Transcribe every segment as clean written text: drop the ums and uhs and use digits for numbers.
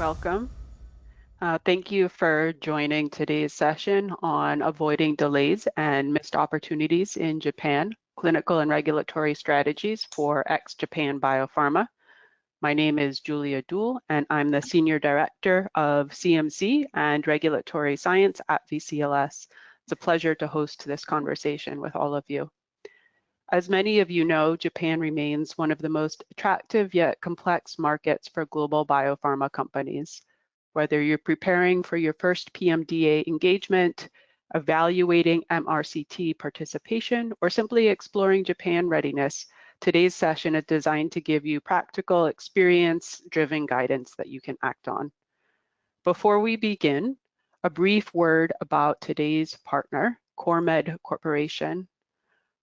Welcome. Thank you for joining today's session on avoiding delays and missed opportunities in Japan, clinical and regulatory strategies for ex-Japan biopharma. My name is Julia Duhl, and I'm the Senior Director of CMC and Regulatory Science at VCLS. It's a pleasure to host this conversation with all of you. As many of you know, Japan remains one of the most attractive yet complex markets for global biopharma companies. Whether you're preparing for your first PMDA engagement, evaluating MRCT participation, or simply exploring Japan readiness, today's session is designed to give you practical, experience-driven guidance that you can act on. Before we begin, a brief word about today's partner, CorMed Corporation.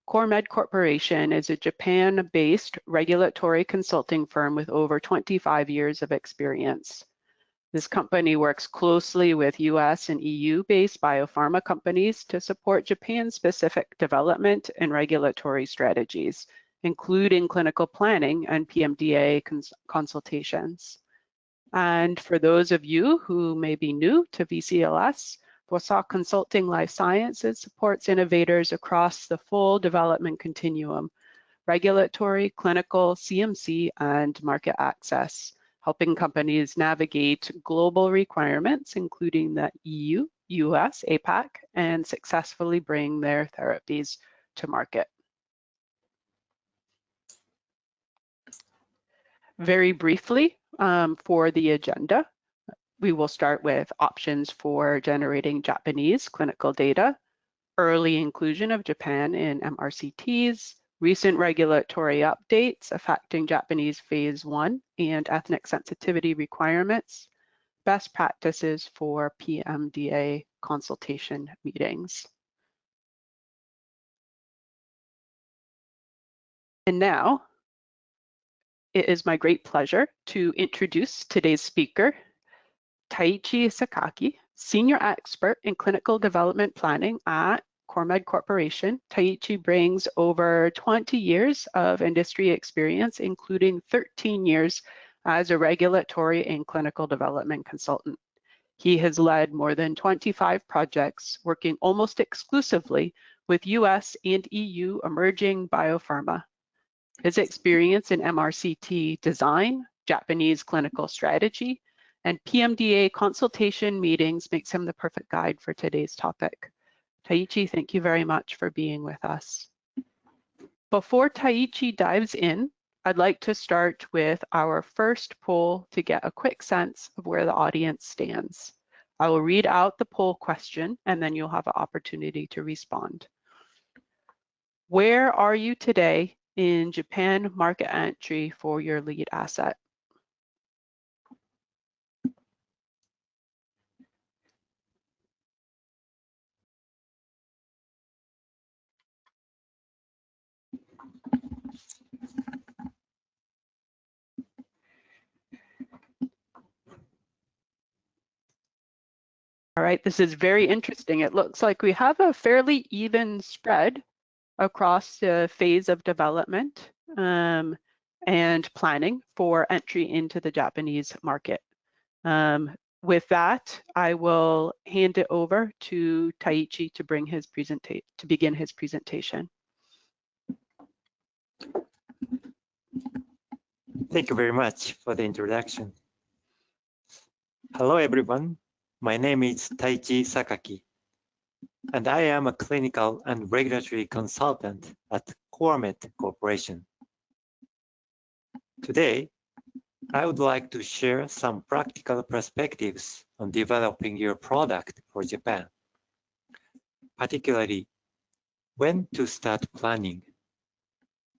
CorMed Corporation is a Japan-based regulatory consulting firm with over 25 years of experience. This company works closely with US and EU-based biopharma companies to support Japan-specific development and regulatory strategies, including clinical planning and PMDA consultations. And for those of you who may be new to VCLS, Bosa Consulting Life Sciences supports innovators across the full development continuum, regulatory, clinical, CMC, and market access, helping companies navigate global requirements, including the EU, US, APAC, and successfully bring their therapies to market. Very briefly, for the agenda, we will start with options for generating Japanese clinical data, early inclusion of Japan in MRCTs, recent regulatory updates affecting Japanese phase 1 and ethnic sensitivity requirements, best practices for PMDA consultation meetings. And now, it is my great pleasure to introduce today's speaker, Taichi Sakaki, Senior Expert in Clinical Development Planning at CorMed Corporation. Taichi brings over 20 years of industry experience, including 13 years as a regulatory and clinical development consultant. He has led more than 25 projects, working almost exclusively with US and EU emerging biopharma. His experience in MRCT design, Japanese clinical strategy, and PMDA consultation meetings makes him the perfect guide for today's topic. Taichi, thank you very much for being with us. Before Taichi dives in, I'd like to start with our first poll to get a quick sense of where the audience stands. I will read out the poll question and then you'll have an opportunity to respond. Where are you today in Japan market entry for your lead asset? All right, this is very interesting. It looks like we have a fairly even spread across the phase of development and planning for entry into the Japanese market. With that, I will hand it over to Taichi to begin his presentation. Thank you very much for the introduction. Hello, everyone. My name is Taichi Sakaki, and I am a clinical and regulatory consultant at CorMed Corporation. Today, I would like to share some practical perspectives on developing your product for Japan, particularly when to start planning,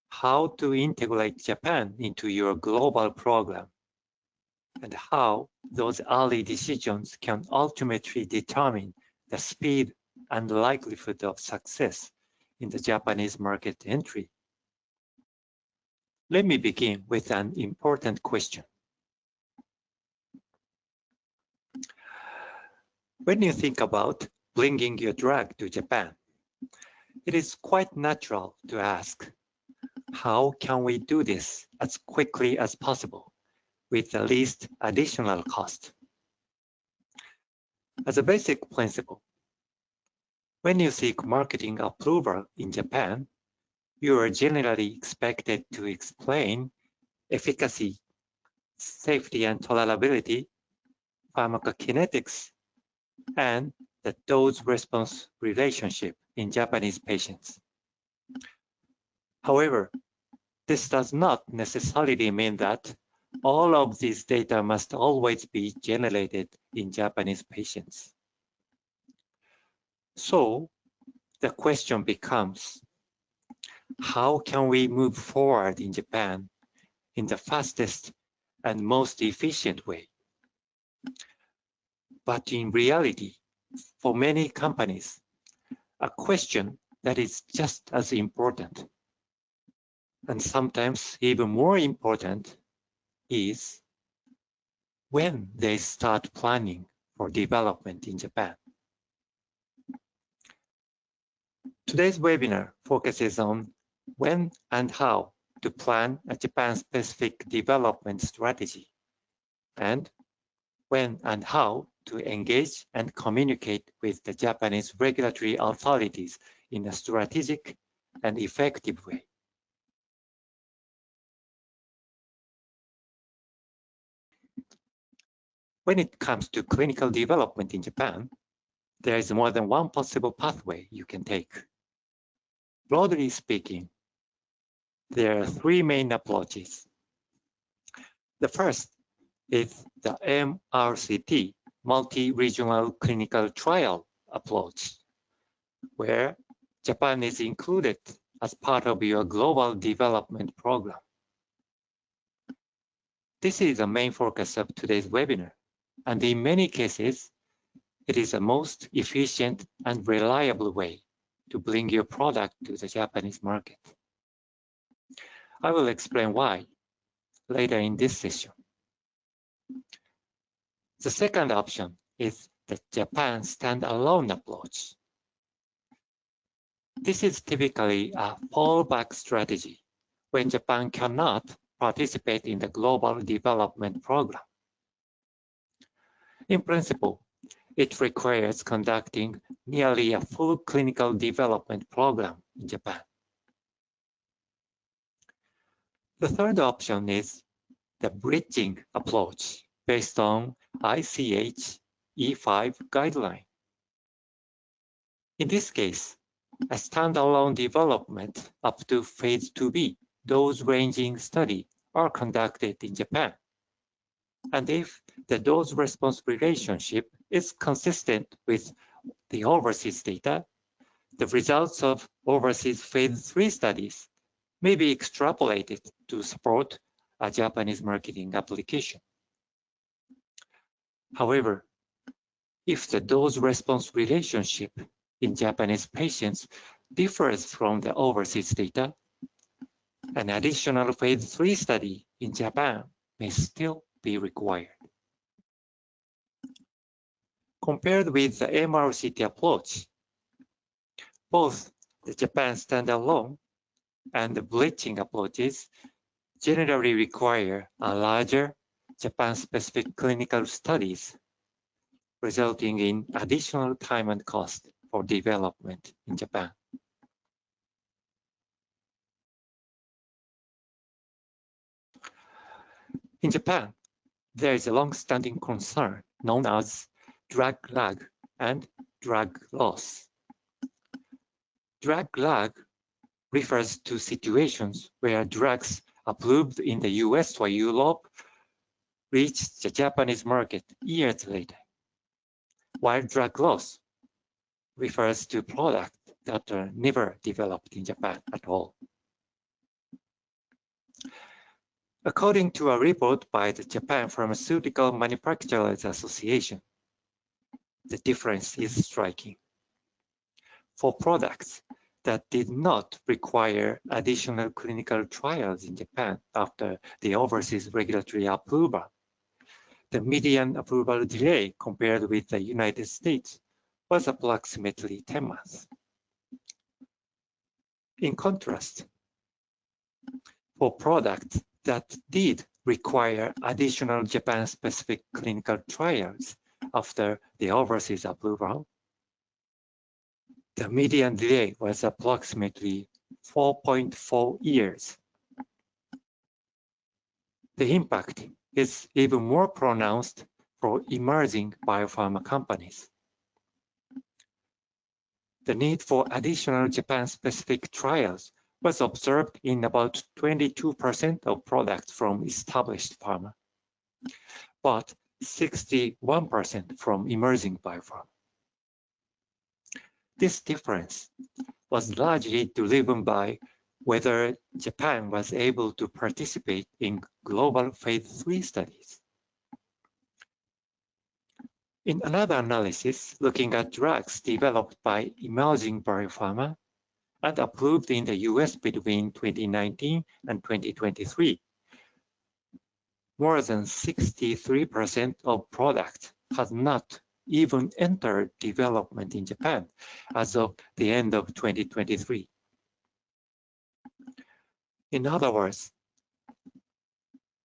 how to integrate Japan into your global program, and how those early decisions can ultimately determine the speed and likelihood of success in the Japanese market entry. Let me begin with an important question. When you think about bringing your drug to Japan, it is quite natural to ask, how can we do this as quickly as possible with the least additional cost. As a basic principle, when you seek marketing approval in Japan, you are generally expected to explain efficacy, safety and tolerability, pharmacokinetics, and the dose-response relationship in Japanese patients. However, this does not necessarily mean that all of these data must always be generated in Japanese patients. So the question becomes, how can we move forward in Japan in the fastest and most efficient way? But in reality, for many companies, a question that is just as important, and sometimes even more important, is when they start planning for development in Japan. Today's webinar focuses on when and how to plan a Japan-specific development strategy, and when and how to engage and communicate with the Japanese regulatory authorities in a strategic and effective way. When it comes to clinical development in Japan, there is more than one possible pathway you can take. Broadly speaking, there are three main approaches. The first is the MRCT, multi-regional clinical trial approach, where Japan is included as part of your global development program. This is the main focus of today's webinar, and in many cases, it is the most efficient and reliable way to bring your product to the Japanese market. I will explain why later in this session. The second option is the Japan standalone approach. This is typically a fallback strategy when Japan cannot participate in the global development program. In principle, it requires conducting nearly a full clinical development program in Japan. The third option is the bridging approach based on ICH E5 guideline. In this case, a standalone development up to phase 2B dose-ranging study are conducted in Japan. And if the dose-response relationship is consistent with the overseas data, the results of overseas phase 3 studies may be extrapolated to support a Japanese marketing application. However, if the dose-response relationship in Japanese patients differs from the overseas data, an additional phase 3 study in Japan may still be required. Compared with the MRCT approach, both the Japan standalone and the bridging approaches generally require a larger Japan-specific clinical studies, resulting in additional time and cost for development in Japan. In Japan, there is a long-standing concern known as drug lag and drug loss. Drug lag refers to situations where drugs approved in the US or Europe reach the Japanese market years later, while drug loss refers to products that are never developed in Japan at all. According to a report by the Japan Pharmaceutical Manufacturers Association, the difference is striking. For products that did not require additional clinical trials in Japan after the overseas regulatory approval, the median approval delay compared with the United States was approximately 10 months. In contrast, for products that did require additional Japan-specific clinical trials after the overseas approval, the median delay was approximately 4.4 years. The impact is even more pronounced for emerging biopharma companies. The need for additional Japan-specific trials was observed in about 22% of products from established pharma, but 61% from emerging biopharma. This difference was largely driven by whether Japan was able to participate in global phase 3 studies. In another analysis looking at drugs developed by emerging biopharma and approved in the US between 2019 and 2023, more than 63% of products had not even entered development in Japan as of the end of 2023. In other words,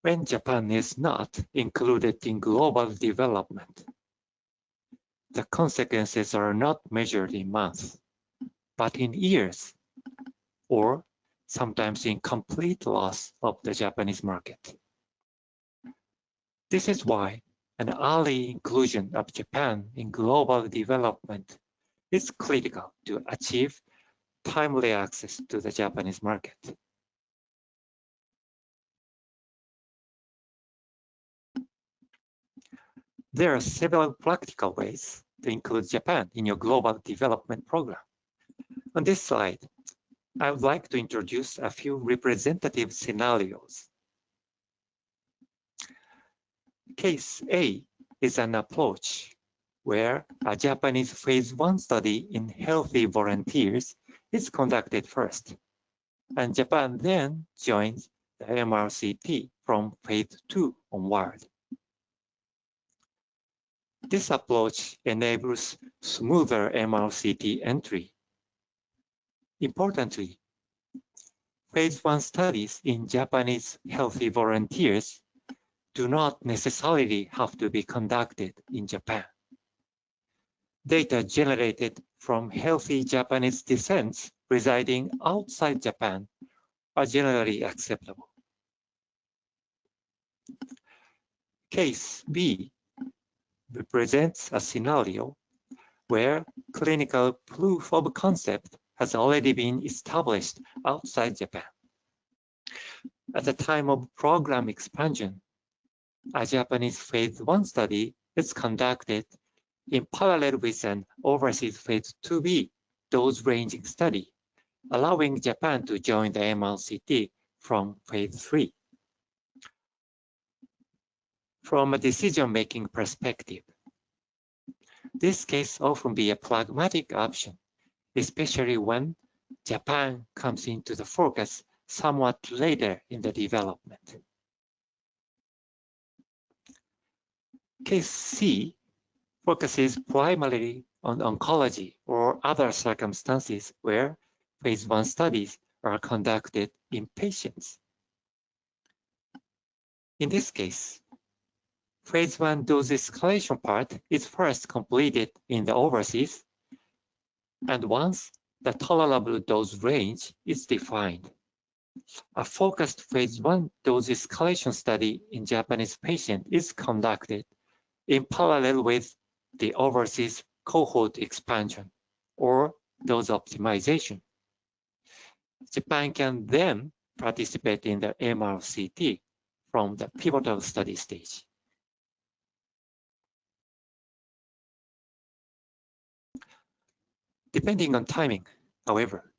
when Japan is not included in global development, the consequences are not measured in months, but in years, or sometimes in complete loss of the Japanese market. This is why an early inclusion of Japan in global development is critical to achieve timely access to the Japanese market. There are several practical ways to include Japan in your global development program. On this slide, I would like to introduce a few representative scenarios. Case A is an approach where a Japanese phase 1 study in healthy volunteers is conducted first, and Japan then joins the MRCT from phase 2 onward. This approach enables smoother MRCT entry. Importantly, phase 1 studies in Japanese healthy volunteers do not necessarily have to be conducted in Japan. Data generated from healthy Japanese descents residing outside Japan are generally acceptable. Case B represents a scenario where clinical proof of concept has already been established outside Japan. At the time of program expansion, a Japanese phase 1 study is conducted in parallel with an overseas phase 2B dose-ranging study, allowing Japan to join the MRCT from phase 3. From a decision-making perspective, this case often be a pragmatic option, especially when Japan comes into the focus somewhat later in the development. Case C focuses primarily on oncology or other circumstances where phase 1 studies are conducted in patients. In this case, phase 1 dose escalation part is first completed in the overseas, and once the tolerable dose range is defined, a focused phase 1 dose escalation study in Japanese patients is conducted in parallel with the overseas cohort expansion or dose optimization. Japan can then participate in the MRCT from the pivotal study stage. Depending on timing, however,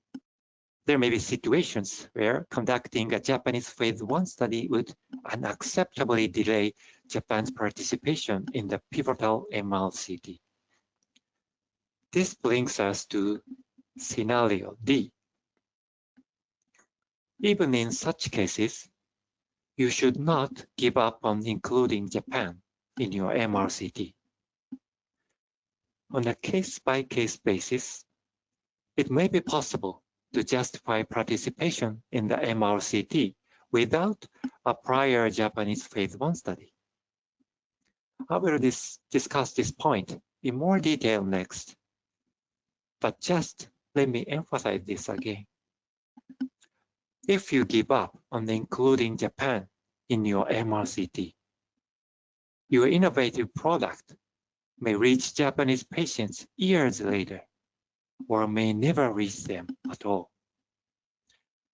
there may be situations where conducting a Japanese phase 1 study would unacceptably delay Japan's participation in the pivotal MRCT. This brings us to scenario D. Even in such cases, you should not give up on including Japan in your MRCT. On a case-by-case basis, it may be possible to justify participation in the MRCT without a prior Japanese phase 1 study. I will discuss this point in more detail next, but just let me emphasize this again. If you give up on including Japan in your MRCT, your innovative product may reach Japanese patients years later, or may never reach them at all.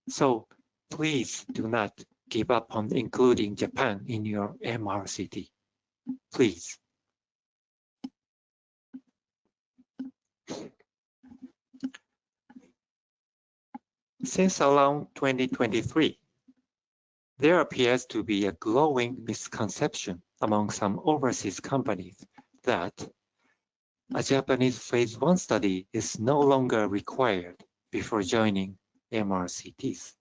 So please do not give up on including Japan in your MRCT. Please. Since around 2023, there appears to be a growing misconception among some overseas companies that a Japanese phase 1 study is no longer required before joining MRCTs.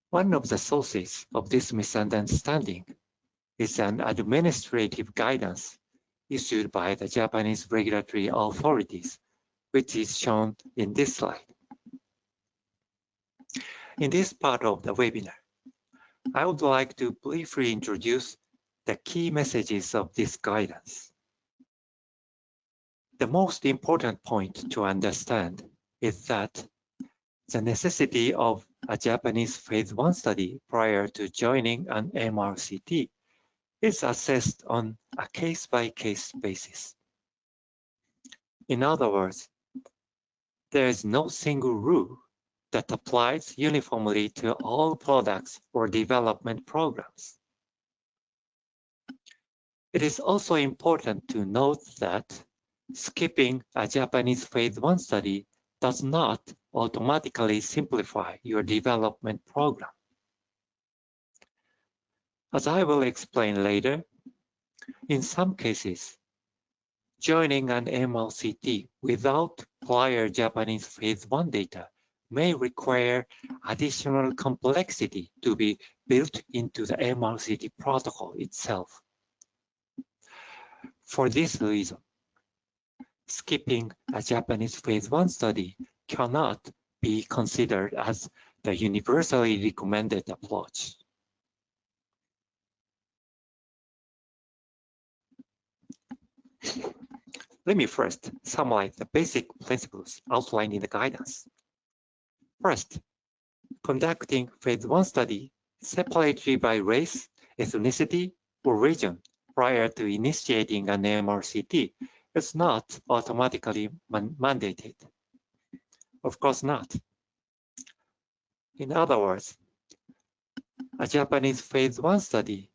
One of the sources of this misunderstanding is an administrative guidance issued by the Japanese regulatory authorities, which is shown in this slide. In this part of the webinar, I would like to briefly introduce the key messages of this guidance. The most important point to understand is that the necessity of a Japanese phase 1 study prior to joining an MRCT is assessed on a case-by-case basis. In other words, there is no single rule that applies uniformly to all products or development programs. It is also important to note that skipping a Japanese phase 1 study does not automatically simplify your development program. As I will explain later, in some cases, joining an MRCT without prior Japanese phase 1 data may require additional complexity to be built into the MRCT protocol itself. For this reason, skipping a Japanese phase 1 study cannot be considered as the universally recommended approach. Let me first summarize the basic principles outlined in the guidance. First, conducting phase 1 study separately by race, ethnicity, or region prior to initiating an MRCT is not automatically mandated. Of course not. In other words, a Japanese phase 1 study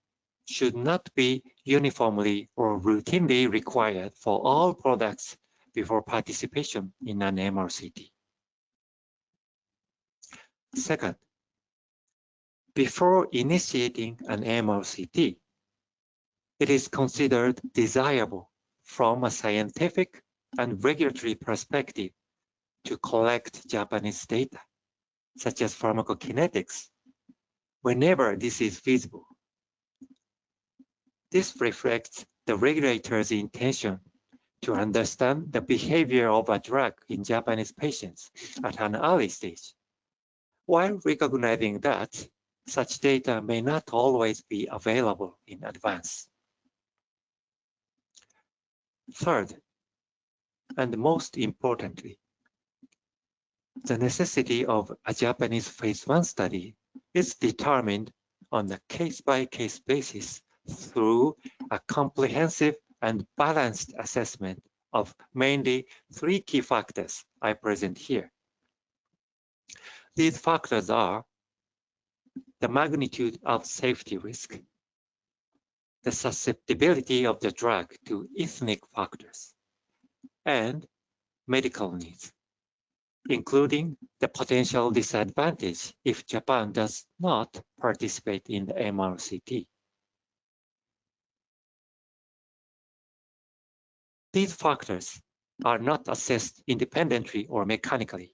should not be uniformly or routinely required for all products before participation in an MRCT. Second, before initiating an MRCT, it is considered desirable from a scientific and regulatory perspective to collect Japanese data, such as pharmacokinetics, whenever this is feasible. This reflects the regulator's intention to understand the behavior of a drug in Japanese patients at an early stage, while recognizing that such data may not always be available in advance. Third, and most importantly, the necessity of a Japanese phase 1 study is determined on a case-by-case basis through a comprehensive and balanced assessment of mainly 3 key factors I present here. These factors are the magnitude of safety risk, the susceptibility of the drug to ethnic factors, and medical needs, including the potential disadvantage if Japan does not participate in the MRCT. These factors are not assessed independently or mechanically.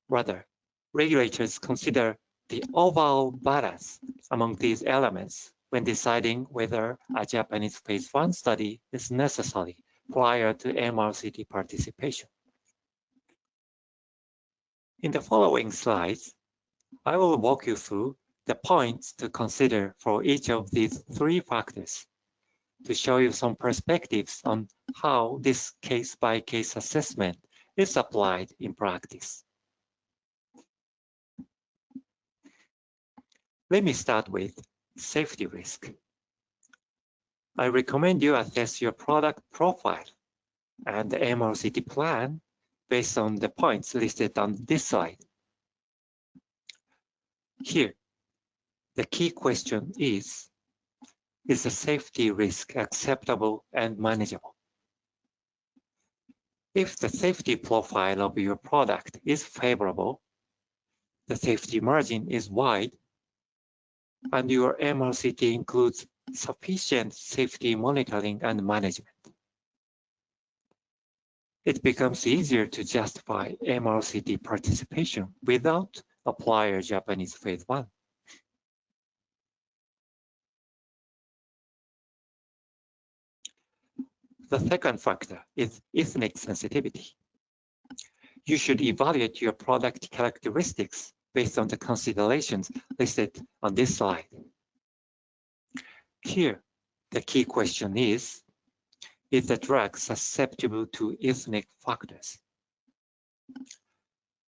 Rather, regulators consider the overall balance among these elements when deciding whether a Japanese phase 1 study is necessary prior to MRCT participation. In the following slides, I will walk you through the points to consider for each of these three factors to show you some perspectives on how this case-by-case assessment is applied in practice. Let me start with safety risk. I recommend you assess your product profile and the MRCT plan based on the points listed on this slide. Here, the key question is the safety risk acceptable and manageable? If the safety profile of your product is favorable, the safety margin is wide, and your MRCT includes sufficient safety monitoring and management, it becomes easier to justify MRCT participation without a prior Japanese phase 1. The second factor is ethnic sensitivity. You should evaluate your product characteristics based on the considerations listed on this slide. Here, the key question is the drug susceptible to ethnic factors?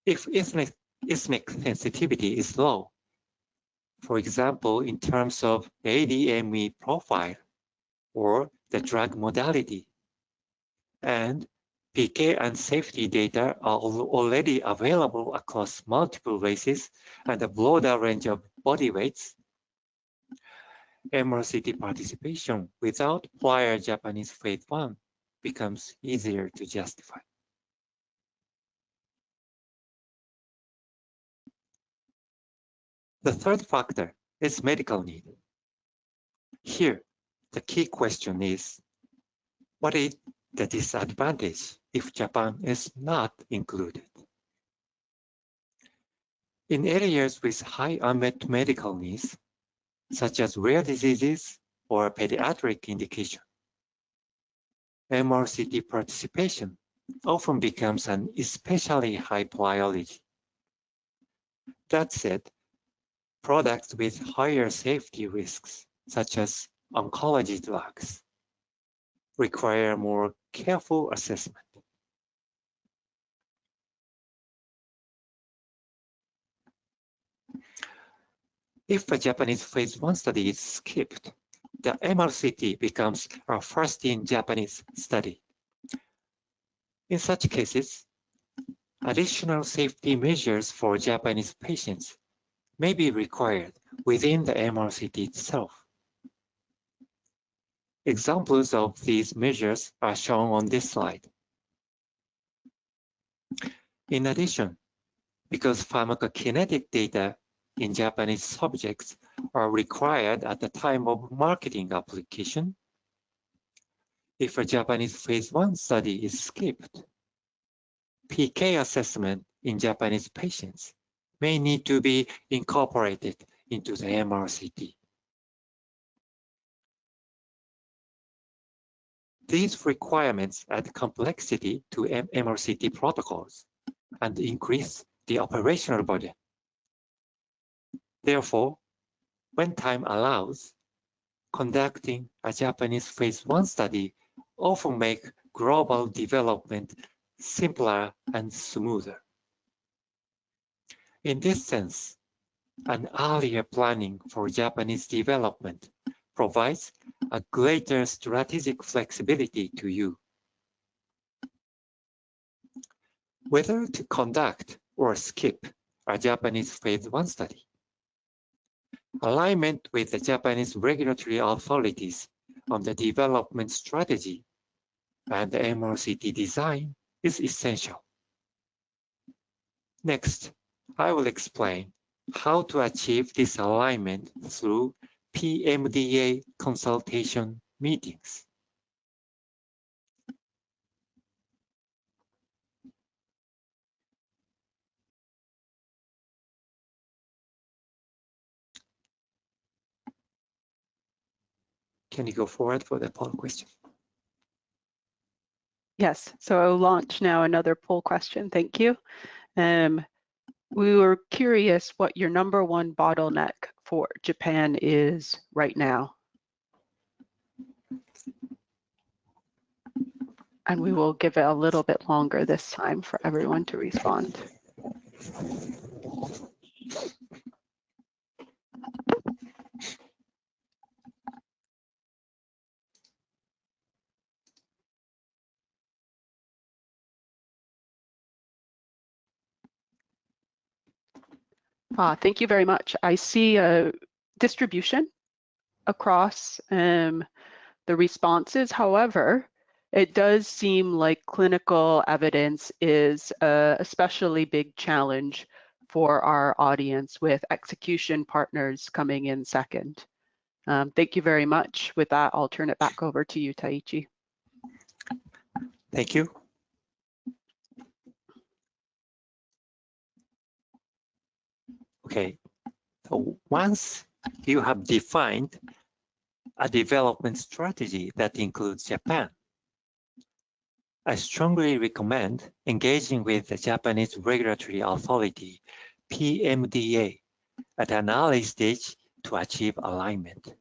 If ethnic sensitivity is low, for example, in terms of ADME profile or the drug modality, and PK and safety data are already available across multiple races and a broader range of body weights, MRCT participation without prior Japanese phase 1 becomes easier to justify. The third factor is medical need. Here, the key question is, what is the disadvantage if Japan is not included? In areas with high unmet medical needs, such as rare diseases or pediatric indication, MRCT participation often becomes an especially high priority. That said, products with higher safety risks, such as oncology drugs, require more careful assessment. If a Japanese phase 1 study is skipped, the MRCT becomes a first-in-Japanese study. In such cases, additional safety measures for Japanese patients may be required within the MRCT itself. Examples of these measures are shown on this slide. In addition, because pharmacokinetic data in Japanese subjects are required at the time of marketing application, if a Japanese phase 1 study is skipped, PK assessment in Japanese patients may need to be incorporated into the MRCT. These requirements add complexity to MRCT protocols and increase the operational burden. Therefore, when time allows, conducting a Japanese phase 1 study often makes global development simpler and smoother. In this sense, an earlier planning for Japanese development provides a greater strategic flexibility to you. Whether to conduct or skip a Japanese phase 1 study, alignment with the Japanese regulatory authorities on the development strategy and the MRCT design is essential. Next, I will explain how to achieve this alignment through PMDA consultation meetings. Can you go forward for the poll question? Yes, so I'll launch now another poll question. Thank you. We were curious what your #1 bottleneck for Japan is right now. And we will give it a little bit longer this time for everyone to respond. Thank you very much. I see a distribution across the responses. However, it does seem like clinical evidence is a especially big challenge for our audience, with execution partners coming in second. Thank you very much. With that, I'll turn it back over to you, Taichi. Thank you. Okay, so once you have defined a development strategy that includes Japan, I strongly recommend engaging with the Japanese Regulatory Authority, PMDA, at an early stage to achieve alignment.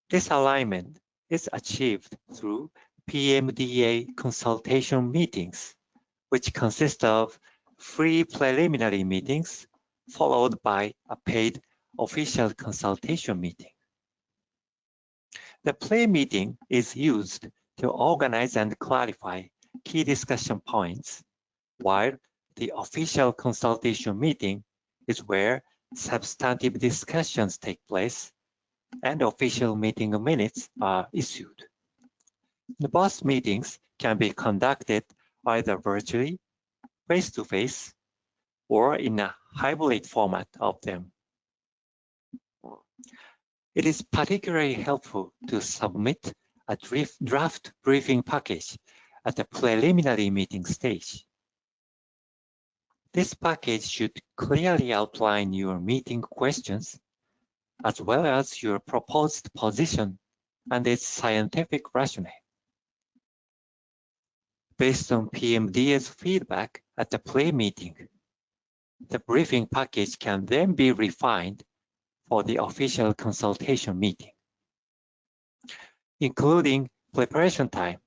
This alignment is achieved through PMDA consultation meetings, which consist of free preliminary meetings followed by a paid official consultation meeting. The pre-meeting is used to organize and clarify key discussion points, while the official consultation meeting is where substantive discussions take place and official meeting minutes are issued. Both meetings can be conducted either virtually, face-to-face, or in a hybrid format of them. It is particularly helpful to submit a draft briefing package at the preliminary meeting stage. This package should clearly outline your meeting questions, as well as your proposed position and its scientific rationale. Based on PMDA's feedback at the pre-meeting, the briefing package can then be refined for the official consultation meeting. Including preparation time,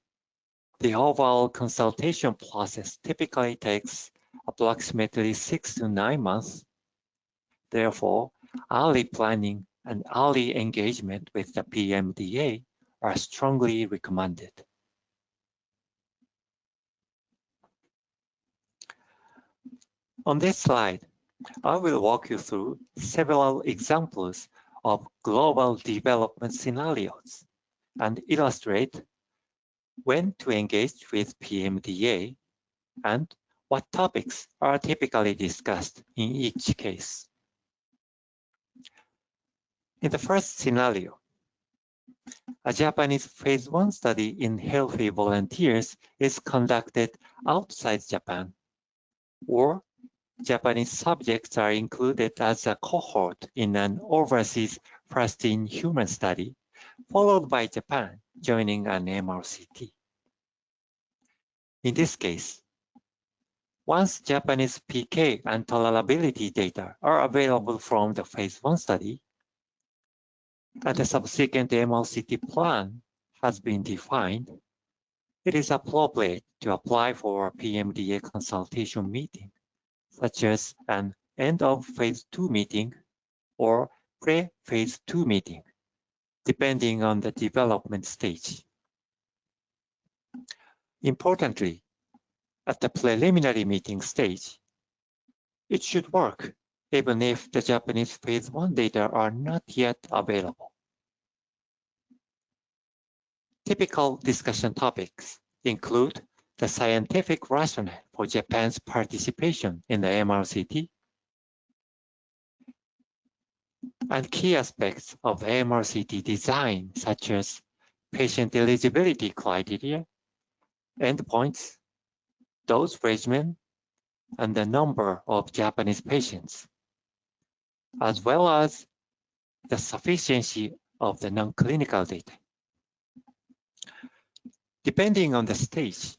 the overall consultation process typically takes approximately 6 to 9 months. Therefore, early planning and early engagement with the PMDA are strongly recommended. On this slide, I will walk you through several examples of global development scenarios and illustrate when to engage with PMDA and what topics are typically discussed in each case. In the first scenario, a Japanese phase 1 study in healthy volunteers is conducted outside Japan, or Japanese subjects are included as a cohort in an overseas first-in-human study, followed by Japan joining an MRCT. In this case, once Japanese PK and tolerability data are available from the phase 1 study, and the subsequent MRCT plan has been defined, it is appropriate to apply for a PMDA consultation meeting, such as an end of phase 2 meeting or pre-phase 2 meeting, depending on the development stage. Importantly, at the preliminary meeting stage, it should work even if the Japanese phase 1 data are not yet available. Typical discussion topics include the scientific rationale for Japan's participation in the MRCT, and key aspects of the MRCT design, such as patient eligibility criteria, endpoints, dose regimen, and the number of Japanese patients, as well as the sufficiency of the non-clinical data. Depending on the stage,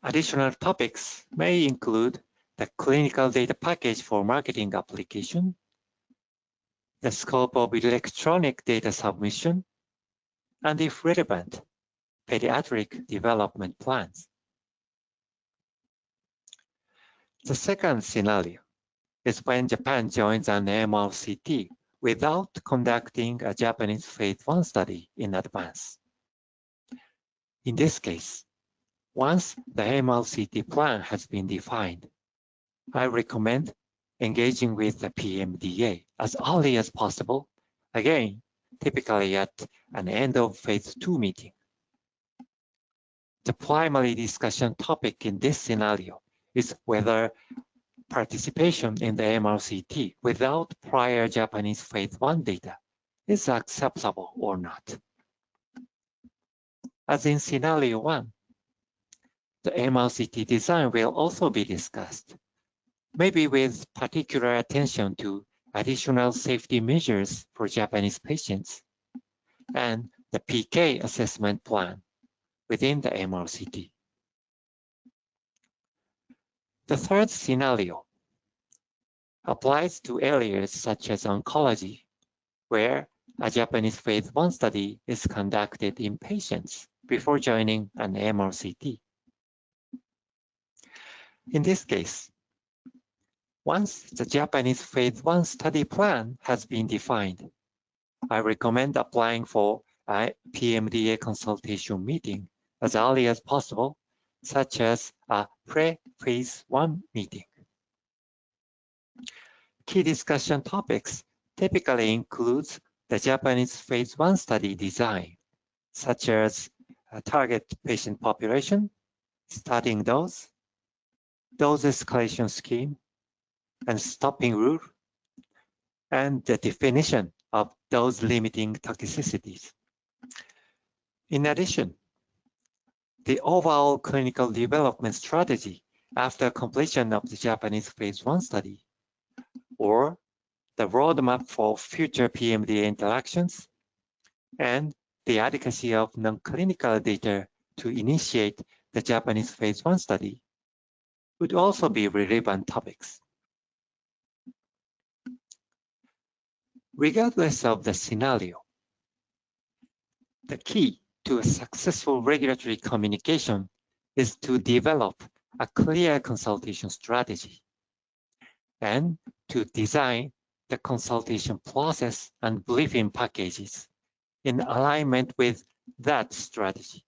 additional topics may include the clinical data package for marketing application the scope of electronic data submission, and if relevant, pediatric development plans. The second scenario is when Japan joins an MRCT without conducting a Japanese phase 1 study in advance. In this case, once the MRCT plan has been defined, I recommend engaging with the PMDA as early as possible, again, typically at an end of phase 2 meeting. The primary discussion topic in this scenario is whether participation in the MRCT without prior Japanese phase 1 data is acceptable or not. As in scenario 1, the MRCT design will also be discussed, maybe with particular attention to additional safety measures for Japanese patients and the PK assessment plan within the MRCT. The third scenario applies to areas such as oncology, where a Japanese phase 1 study is conducted in patients before joining an MRCT. In this case, once the Japanese phase 1 study plan has been defined, I recommend applying for a PMDA consultation meeting as early as possible, such as a pre-phase 1 meeting. Key discussion topics typically include the Japanese phase 1 study design, such as a target patient population, starting dose escalation scheme, and stopping rule, and the definition of dose-limiting toxicities. In addition, the overall clinical development strategy after completion of the Japanese phase 1 study, or the roadmap for future PMDA interactions, and the adequacy of non-clinical data to initiate the Japanese phase 1 study would also be relevant topics. Regardless of the scenario, the key to a successful regulatory communication is to develop a clear consultation strategy and to design the consultation process and briefing packages in alignment with that strategy.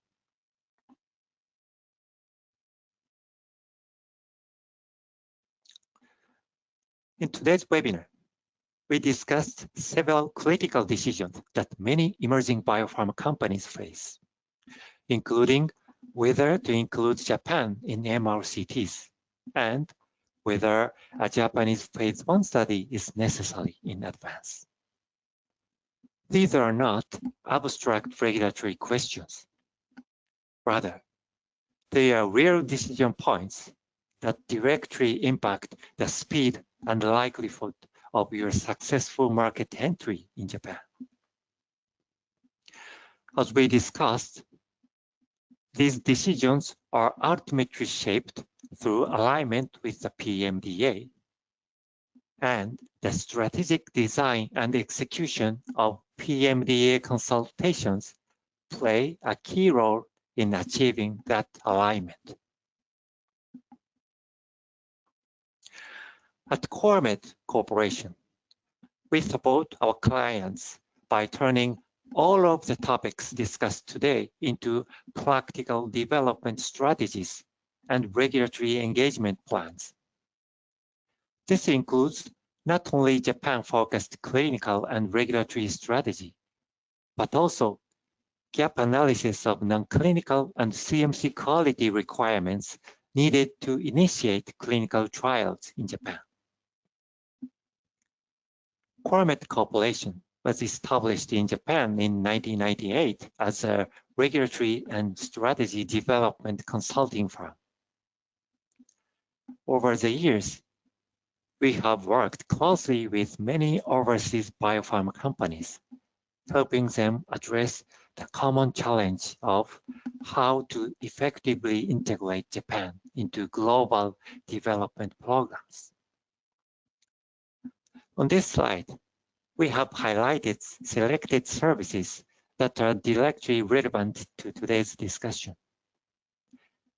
In today's webinar, we discussed several critical decisions that many emerging biopharma companies face, including whether to include Japan in MRCTs and whether a Japanese phase 1 study is necessary in advance. These are not abstract regulatory questions. Rather, they are real decision points that directly impact the speed and likelihood of your successful market entry in Japan. As we discussed, these decisions are ultimately shaped through alignment with the PMDA, and the strategic design and execution of PMDA consultations play a key role in achieving that alignment. At CoreMed Corporation, we support our clients by turning all of the topics discussed today into practical development strategies and regulatory engagement plans. This includes not only Japan-focused clinical and regulatory strategy, but also gap analysis of non-clinical and CMC quality requirements needed to initiate clinical trials in Japan. CoreMed Corporation was established in Japan in 1998 as a regulatory and strategy development consulting firm. Over the years, we have worked closely with many overseas biopharma companies, helping them address the common challenge of how to effectively integrate Japan into global development programs. On this slide, we have highlighted selected services that are directly relevant to today's discussion.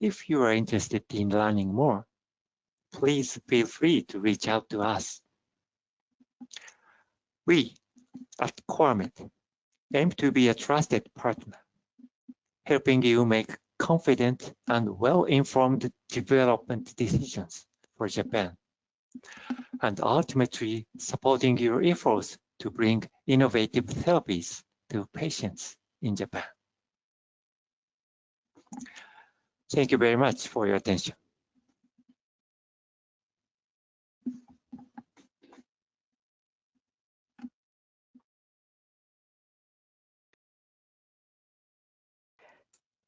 If you are interested in learning more, please feel free to reach out to us. We at Coremet aim to be a trusted partner, helping you make confident and well-informed development decisions for Japan, and ultimately supporting your efforts to bring innovative therapies to patients in Japan. Thank you very much for your attention.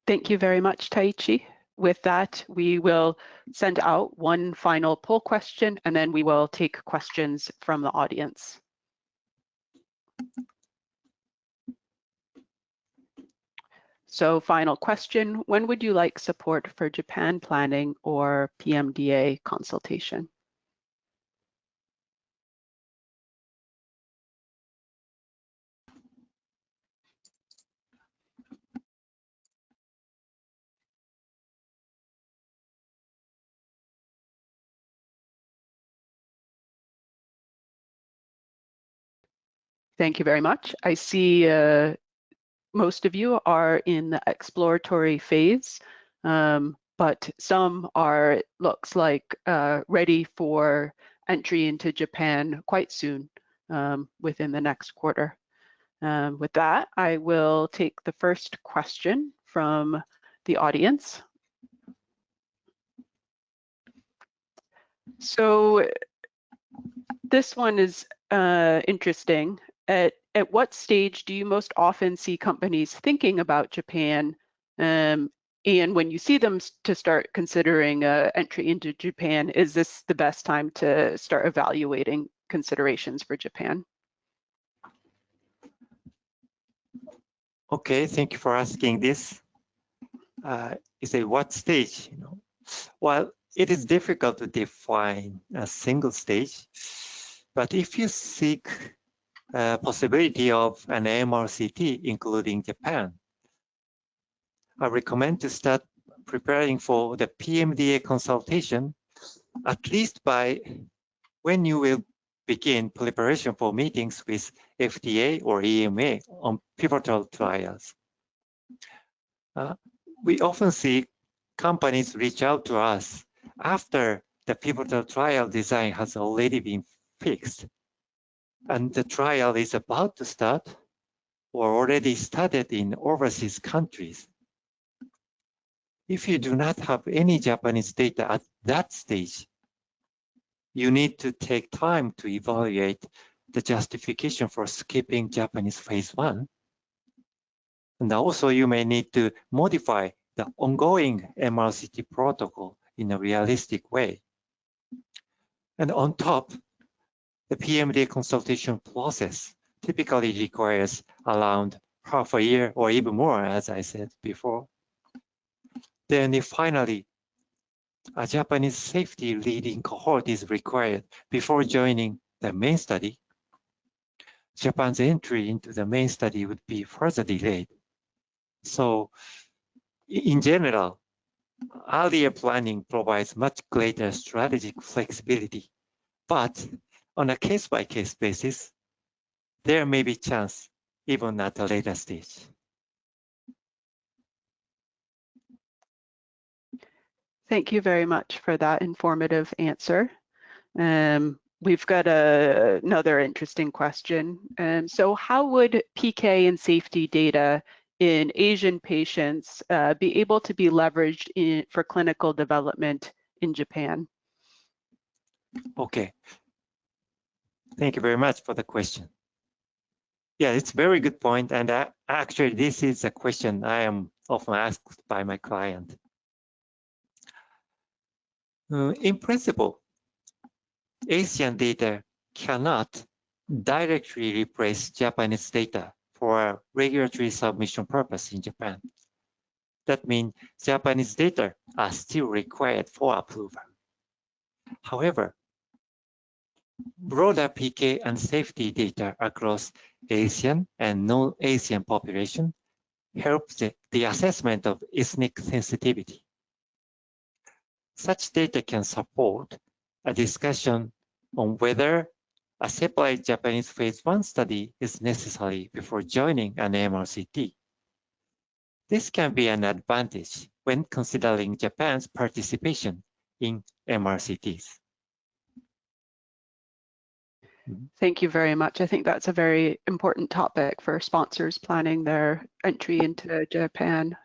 Thank you very much, Taichi. With that, we will send out one final poll question, and then we will take questions from the audience. So final question, when would you like support for Japan planning or PMDA consultation? Thank you very much. I see most of you are in the exploratory phase, but some are, it looks like, ready for entry into Japan quite soon, within the next quarter. With that, I will take the first question from the audience. So this one is interesting. At what stage do you most often see companies thinking about Japan? And when you see them to start considering entry into Japan, is this the best time to start evaluating considerations for Japan? Okay, thank you for asking this. You say what stage? Well, it is difficult to define a single stage, but if you seek possibility of an MRCT, including Japan, I recommend to start preparing for the PMDA consultation, at least by when you will begin preparation for meetings with FDA or EMA on pivotal trials. We often see companies reach out to us after the pivotal trial design has already been fixed and the trial is about to start or already started in overseas countries. If you do not have any Japanese data at that stage, you need to take time to evaluate the justification for skipping Japanese phase 1. And also you may need to modify the ongoing MRCT protocol in a realistic way. And on top, the PMDA consultation process typically requires around half a year or even more, as I said before. Then finally, a Japanese safety leading cohort is required before joining the main study. Japan's entry into the main study would be further delayed. So in general, earlier planning provides much greater strategic flexibility, but on a case-by-case basis, there may be chance even at a later stage. Thank you very much for that informative answer. We've got another interesting question. So how would PK and safety data in Asian patients be able to be leveraged for clinical development in Japan? Okay. Thank you very much for the question. Yeah, it's a very good point. And actually, this is a question I am often asked by my client. In principle, Asian data cannot directly replace Japanese data for a regulatory submission purpose in Japan. That means Japanese data are still required for approval. However, broader PK and safety data across Asian and non-Asian population helps the assessment of ethnic sensitivity. Such data can support a discussion on whether a separate Japanese phase 1 study is necessary before joining an MRCT. This can be an advantage when considering Japan's participation in MRCTs. Thank you very much. I think that's a very important topic for sponsors planning their entry into Japan.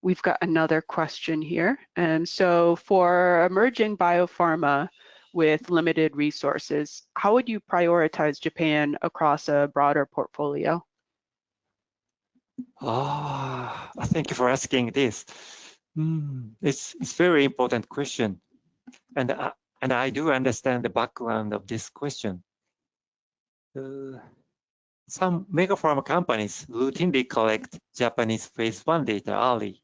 We've got another question here. So for emerging biopharma with limited resources, how would you prioritize Japan across a broader portfolio? Thank you for asking this. It's a very important question. And I do understand the background of this question. Some megapharma companies routinely collect Japanese phase 1 data early.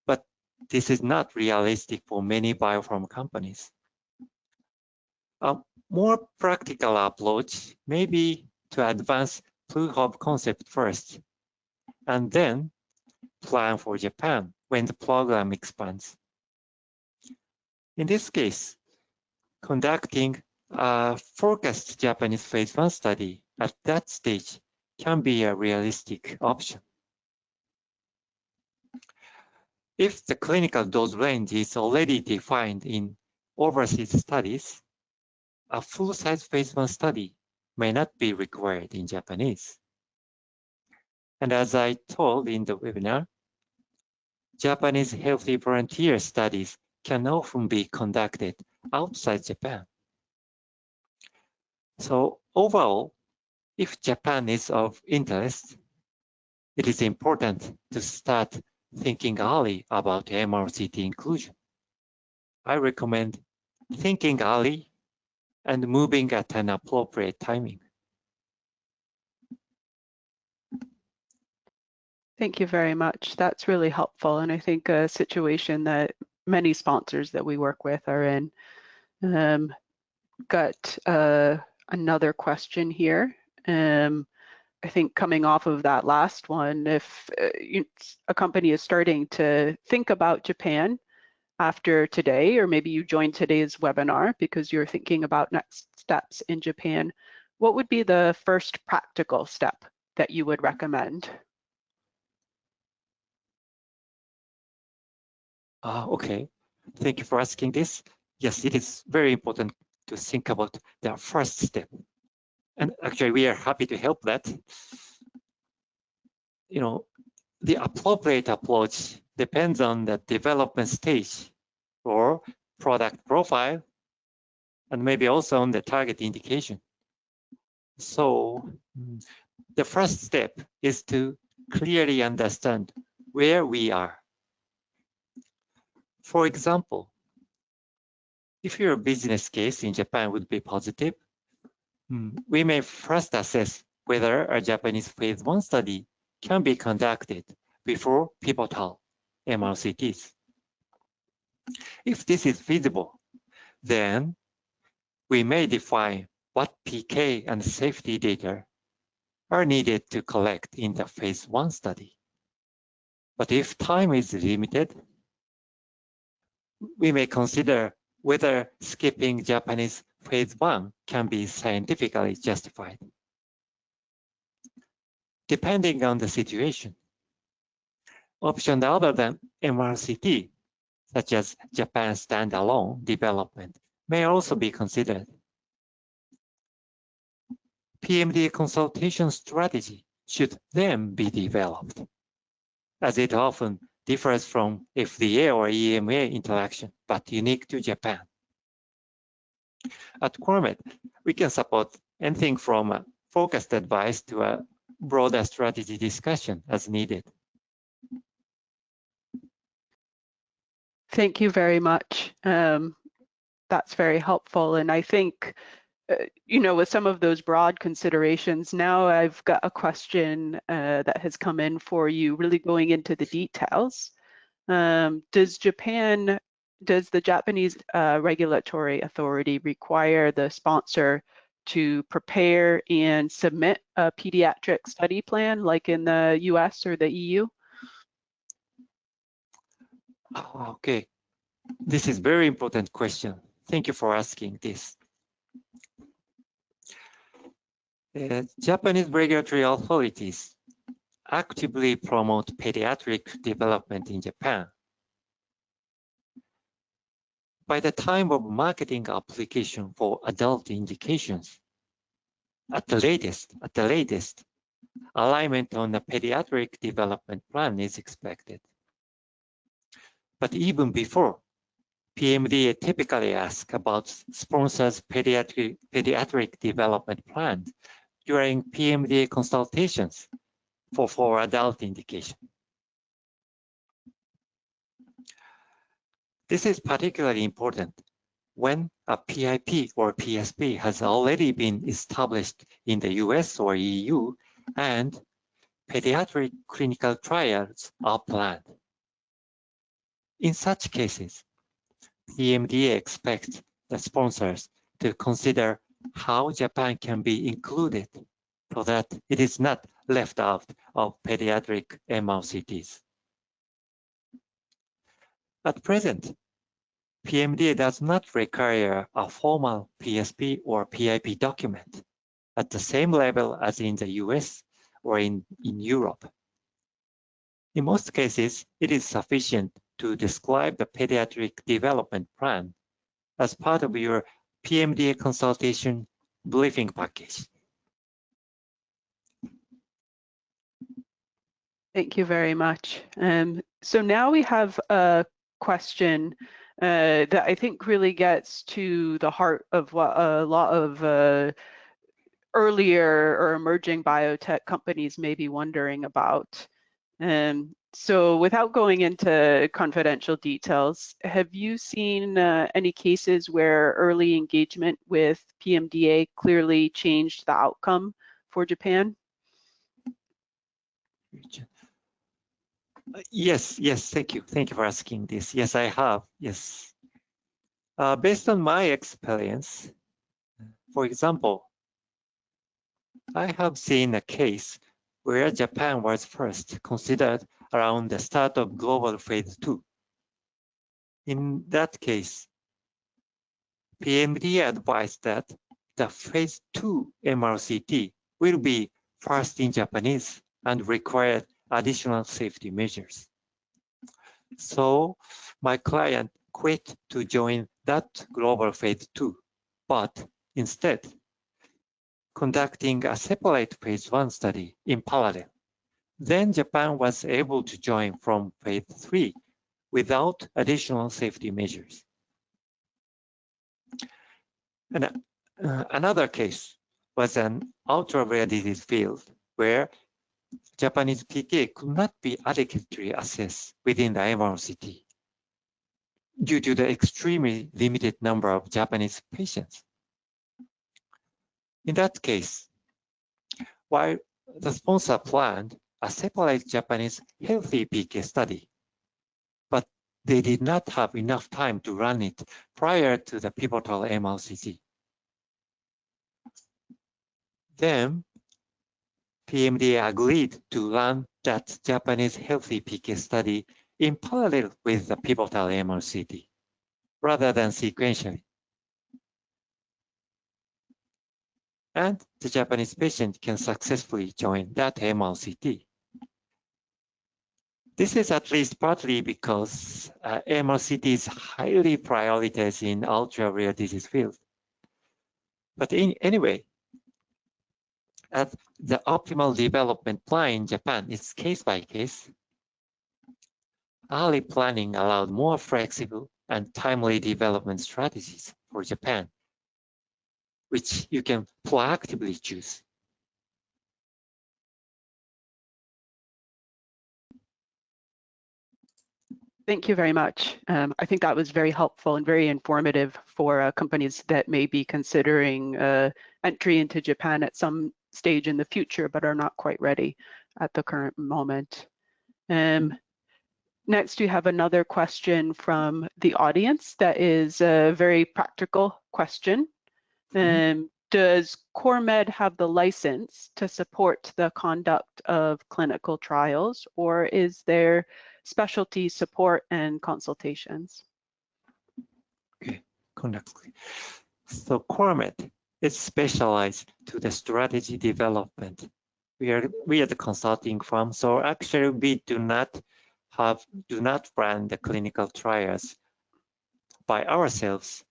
But this is not realistic for many biopharma companies. A more practical approach may be to advance proof of concept first, and then plan for Japan when the program expands. In this case, conducting a focused Japanese phase 1 study at that stage can be a realistic option. If the clinical dose range is already defined in overseas studies, a full-size phase 1 study may not be required in Japanese. And as I told in the webinar, Japanese healthy volunteer studies can often be conducted outside Japan. So overall, if Japan is of interest, it is important to start thinking early about MRCT inclusion. I recommend thinking early and moving at an appropriate timing. Thank you very much. That's really helpful. And I think a situation that many sponsors that we work with are in. Got another question here. I think coming off of that last one, if a company is starting to think about Japan after today, or maybe you joined today's webinar because you're thinking about next steps in Japan, what would be the first practical step that you would recommend? Okay, thank you for asking this. Yes, it is very important to think about the first step. And actually, we are happy to help that. The appropriate approach depends on the development stage or product profile, and maybe also on the target indication. So the first step is to clearly understand where we are. For example, if your business case in Japan would be positive, we may first assess whether a Japanese phase 1 study can be conducted before pivotal MRCTs. If this is feasible, then we may define what PK and safety data are needed to collect in the phase 1 study. But if time is limited, we may consider whether skipping Japanese phase 1 can be scientifically justified. Depending on the situation, options other than MRCT, such as Japan standalone development, may also be considered. PMDA consultation strategy should then be developed, as it often differs from FDA or EMA interaction, but unique to Japan. At Quorumet, we can support anything from a focused advice to a broader strategy discussion as needed. Thank you very much. That's very helpful. And I think, with some of those broad considerations, now I've got a question that has come in for you, really going into the details. Does Japan does the Japanese regulatory authority require the sponsor to prepare and submit a pediatric study plan like in the US or the EU? Okay, this is very important question. Thank you for asking this. Japanese regulatory authorities actively promote pediatric development in Japan. By the time of marketing application for adult indications, at the latest, alignment on the pediatric development plan is expected. But even before, PMDA typically asks about sponsors' pediatric development plan during PMDA consultations for adult indication. This is particularly important when a PIP or PSP has already been established in the US or EU and pediatric clinical trials are planned. In such cases, PMDA expects the sponsors to consider how Japan can be included so that it is not left out of pediatric MRCTs. At present, PMDA does not require a formal PSP or PIP document at the same level as in the US or in Europe. In most cases, it is sufficient to describe the pediatric development plan as part of your PMDA consultation briefing package. Thank you very much. So now we have a question that I think really gets to the heart of what a lot of earlier or emerging biotech companies may be wondering about. So without going into confidential details, have you seen any cases where early engagement with PMDA clearly changed the outcome for Japan? Yes, thank you. Thank you for asking this. Yes, I have, yes. Based on my experience, for example, I have seen a case where Japan was first considered around the start of global phase 2. In that case, PMDA advised that the phase 2 MRCT will be first in Japanese and required additional safety measures. So my client quit to join that global phase 2, but instead conducting a separate phase 1 study in parallel. Then Japan was able to join from phase 3 without additional safety measures. And another case was an ultra-rare disease field where Japanese PK could not be adequately assessed within the MRCT due to the extremely limited number of Japanese patients. In that case, while the sponsor planned a separate Japanese healthy PK study, but they did not have enough time to run it prior to the pivotal MRCT. Then PMDA agreed to run that Japanese healthy PK study in parallel with the pivotal MRCT, rather than sequentially. And the Japanese patient can successfully join that MRCT. This is at least partly because MRCT is highly prioritized in ultra-rare disease field. But anyway, at the optimal development plan in Japan is case by case. Early planning allowed more flexible and timely development strategies for Japan, which you can proactively choose. Thank you very much. I think that was very helpful and very informative for companies that may be considering entry into Japan at some stage in the future, but are not quite ready at the current moment. Next, we have another question from the audience that is a very practical question. Does CoreMed have the license to support the conduct of clinical trials, or is there specialty support and consultations? Okay, conduct. So CoreMed is specialized to the strategy development. We are the consulting firm, so actually we do not run the clinical trials by ourselves,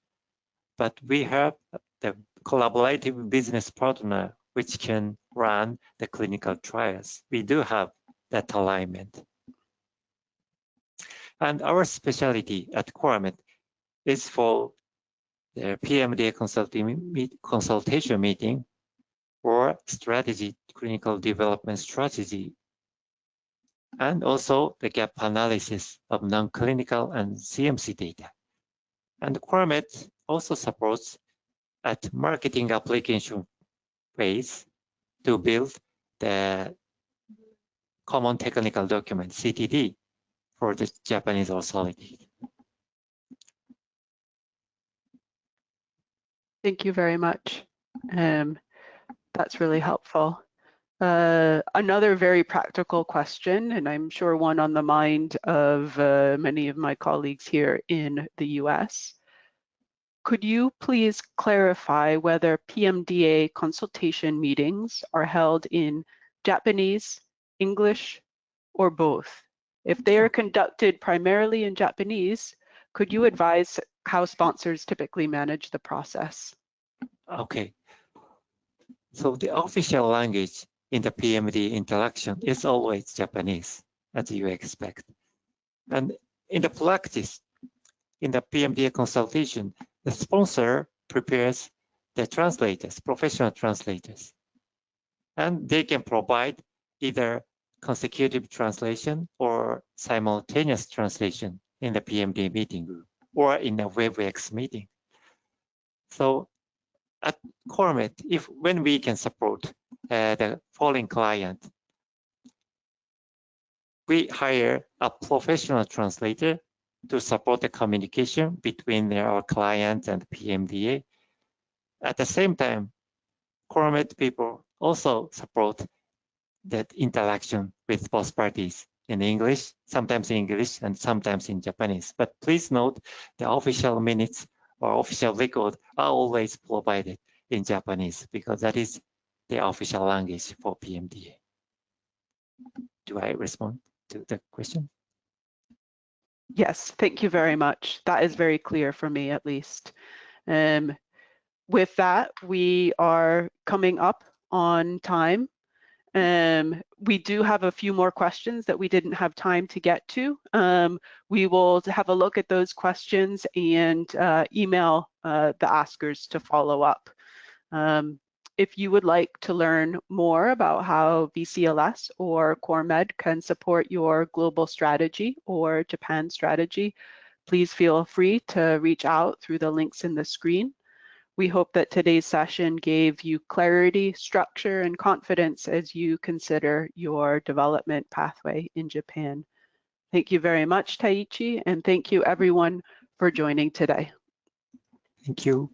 but we have the collaborative business partner which can run the clinical trials. We do have that alignment. And our specialty at CoreMed is for the PMDA consultation meeting or strategy, clinical development strategy, and also the gap analysis of non-clinical and CMC data. And CoreMed also supports at marketing application phase to build the common technical document, CTD, for the Japanese authority. Thank you very much. That's really helpful. Another very practical question, and I'm sure one on the mind of many of my colleagues here in the US. Could you please clarify whether PMDA consultation meetings are held in Japanese, English, or both? If they are conducted primarily in Japanese, could you advise how sponsors typically manage the process? Okay. So the official language in the PMD interaction is always Japanese, as you expect. And in the practice, in the PMDA consultation, the sponsor prepares the translators, professional translators, and they can provide either consecutive translation or simultaneous translation in the PMDA meeting group or in a WebEx meeting. So at CoreMed, when we can support the foreign client, we hire a professional translator to support the communication between our client and PMDA. At the same time, CoreMed people also support that interaction with both parties in English, sometimes in English and sometimes in Japanese. But please note the official minutes or official record are always provided in Japanese because that is the official language for PMDA. Do I respond to the question? Yes, thank you very much. That is very clear for me, at least. With that, we are coming up on time. We do have a few more questions that we didn't have time to get to. We will have a look at those questions and email the askers to follow up. If you would like to learn more about how VCLS or CoreMed can support your global strategy or Japan strategy, please feel free to reach out through the links in the screen. We hope that today's session gave you clarity, structure, and confidence as you consider your development pathway in Japan. Thank you very much, Taiichi, and thank you everyone for joining today. Thank you.